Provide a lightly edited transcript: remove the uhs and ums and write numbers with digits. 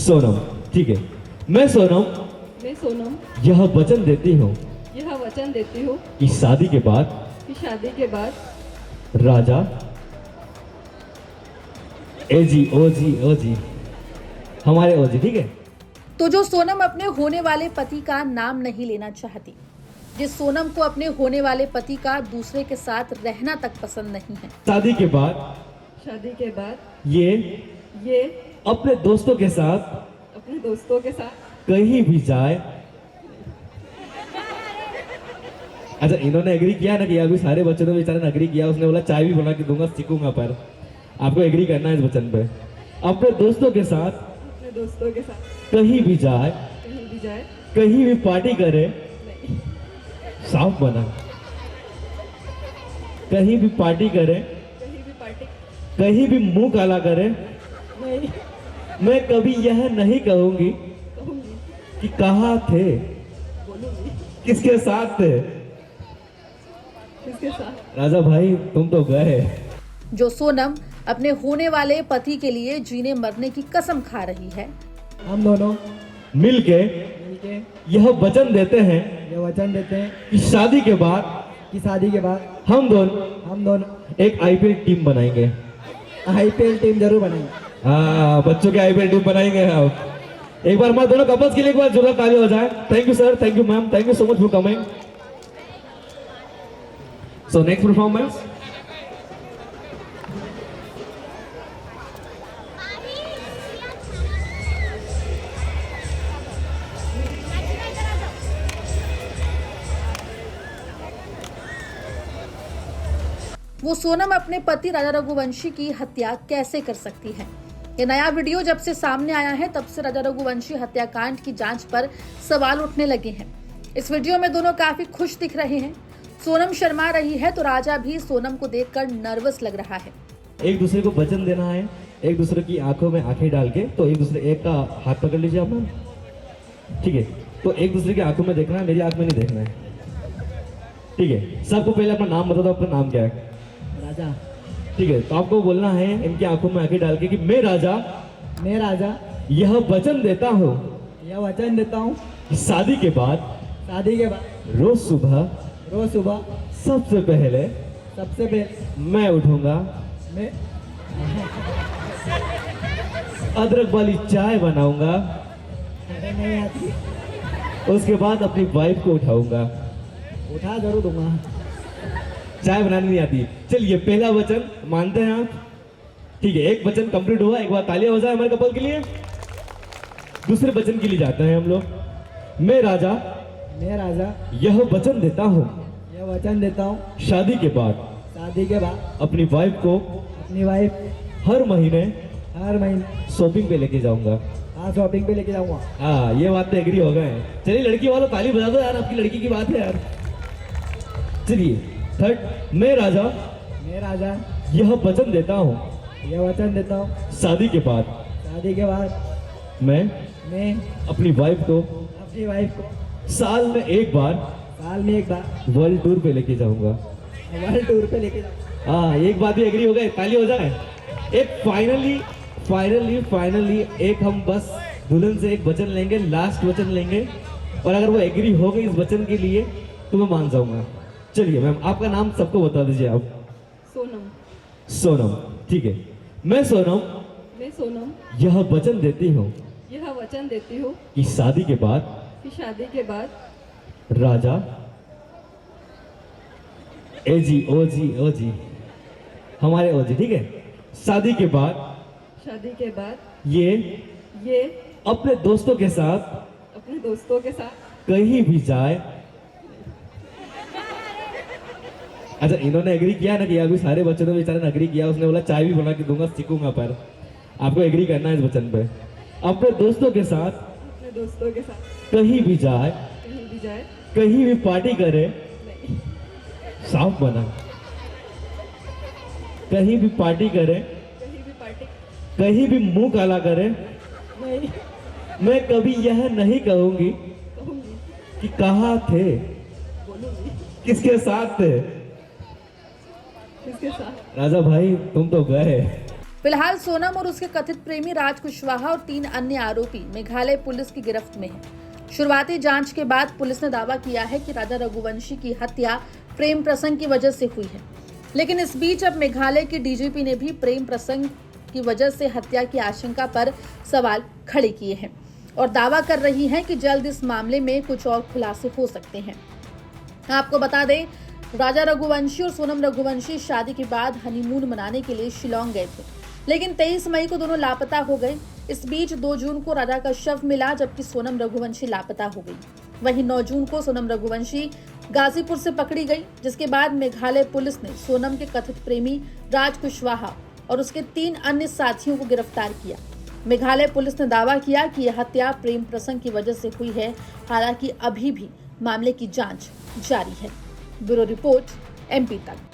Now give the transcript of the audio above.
सोनम, ठीक है। मैं सोनम यह वचन देती हूँ यह वचन देती हूँ कि शादी के बाद कि शादी के बाद राजा एजी ओजी ओजी हमारे ओजी, ठीक है। तो जो सोनम अपने होने वाले पति का नाम नहीं लेना चाहती, जिस सोनम को अपने होने वाले पति का दूसरे के साथ रहना तक पसंद नहीं है, शादी के बाद ये अपने दोस्तों के साथ कहीं भी जाए। अच्छा, इन्होंने एग्री किया ना कि अभी सारे बच्चों ने बेचारे ने एग्री किया। उसने बोला चाय भी बना के दूंगा, सीखूंगा, पर आपको एग्री करना है इस वचन पे। अपने दोस्तों के साथ कहीं भी जाए, कहीं भी पार्टी करे, साफ बना, कहीं भी पार्टी करे, कहीं भी मुंह काला करे, मैं कभी यह नहीं कहूंगी कि कहाँ थे, किसके साथ थे। राजा भाई तुम तो गए। जो सोनम अपने होने वाले पति के लिए जीने मरने की कसम खा रही है, हम दोनों मिलके यह वचन देते हैं ये वचन देते हैं कि शादी के बाद कि शादी के बाद हम दोनों एक आईपीएल टीम बनाएंगे। आईपीएल टीम जरूर बनाएंगे। हाँ, बच्चों की आईपीएल टीम बनाएंगे हम। एक बार हमारे दोनों कपल्स के लिए एक बार जोरदार ताली हो जाए। Thank you sir, thank you ma'am, thank you so much for coming. So next performance, वो सोनम अपने पति राजा रघुवंशी की हत्या कैसे कर सकती है। ये नया वीडियो जब से सामने आया है तब से राजा रघुवंशी हत्याकांड की जांच पर सवाल उठने लगे हैं। इस वीडियो में दोनों काफी खुश दिख रहे हैं। सोनम शर्मा रही है तो राजा भी सोनम को देखकर नर्वस लग रहा है। एक दूसरे को वचन देना है, एक दूसरे की आंखों में आंखें डाल के। तो एक दूसरे एक का हाथ पकड़ लीजिए आप मैम, ठीक है। तो एक दूसरे की आंखों में देखना है, मेरी आंख में नहीं देखना है, ठीक है। सबको पहले अपना नाम बता दो, अपना नाम क्या है। राजा, ठीक है। तो आपको बोलना है इनकी आंखों में आंखें डाल के कि मैं राजा यह यह वचन देता हूँ वचन देता हूँ कि शादी के बाद रोज सुबह सबसे पहले मैं उठूंगा, मैं अदरक वाली चाय बनाऊंगा, नहीं आती, उसके बाद अपनी वाइफ को उठाऊंगा। उठा जरूर दूंगा। चाय बनानी नहीं आती। चलिए, पहला वचन मानते हैं आप, ठीक है। एक वचन कंप्लीट हुआ, एक बार तालियां हो जाए हमारे कपल के लिए। दूसरे वचन के लिए जाते हैं हम लोग। मैं राजा यह वचन देता हूँ शादी के बाद अपनी वाइफ को हर महीने शॉपिंग पे लेके जाऊंगा। शॉपिंग पे लेके जाऊंगा। हाँ, ये बात तो एग्री हो गए हैं। चलिए लड़की वालों ताली बजा दो यार, आपकी लड़की की बात है यार। चलिए थर्ड, मैं राजा यह वचन देता हूँ शादी के बाद मैं अपनी वाइफ को साल में एक बार वर्ल्ड टूर पे लेके जाऊंगा। हाँ, एक बात भी एग्री हो गए, ताली हो जाए। एक फाइनली एक हम बस दुल्हन से एक वचन लेंगे, लास्ट वचन लेंगे, और अगर वो एग्री हो गई इस वचन के लिए तो मैं मान जाऊंगा। चलिए मैम, आपका नाम सबको बता दीजिए आप। सोनम, ठीक है। मैं सोनम यह वचन देती हूँ कि शादी के बाद राजा एजी ओजी ओजी हमारे ओजी, ठीक है। शादी के बाद ये अपने दोस्तों के साथ कहीं भी जाए। अच्छा, इन्होंने एग्री किया ना कि अभी सारे बच्चों ने बेचारे ने एग्री किया। उसने बोला चाय भी बना के दूंगा, सीखूंगा, पर आपको एग्री करना है इस वचन पे। अपने दोस्तों के साथ कहीं भी जाए, कहीं भी पार्टी करे, साफ बना, कहीं भी पार्टी करे, कहीं भी मुंह काला करे, मैं कभी यह नहीं कहूंगी कि कहाँ थे, किसके साथ थे। राजा भाई तुम तो गए। फिलहाल सोनम और उसके कथित प्रेमी राज कुशवाहा और 3 अन्य आरोपी मेघालय पुलिस की गिरफ्त में हैं। शुरुआती जांच के बाद पुलिस ने दावा किया है कि राजा रघुवंशी की हत्या प्रेम प्रसंग की वजह से हुई है, लेकिन इस बीच अब मेघालय की डीजीपी ने भी प्रेम प्रसंग की वजह से हत्या की आशंका पर सवाल खड़े किए हैं और दावा कर रही हैं कि जल्द इस मामले में कुछ और खुलासे हो सकते हैं। आपको बता दें, राजा रघुवंशी और सोनम रघुवंशी शादी के बाद हनीमून मनाने के लिए शिलोंग गए थे, लेकिन 23 मई को दोनों लापता हो गए। इस बीच 2 जून को राजा का शव मिला, जबकि सोनम रघुवंशी लापता हो गई। वहीं 9 जून को सोनम रघुवंशी गाजीपुर से पकड़ी गई, जिसके बाद मेघालय पुलिस ने सोनम के कथित प्रेमी राज कुशवाहा और उसके 3 अन्य साथियों को गिरफ्तार किया। मेघालय पुलिस ने दावा किया कि यह हत्या प्रेम प्रसंग की वजह से हुई है। हालांकि अभी भी मामले की जांच जारी है। ब्यूरो रिपोर्ट MP तक।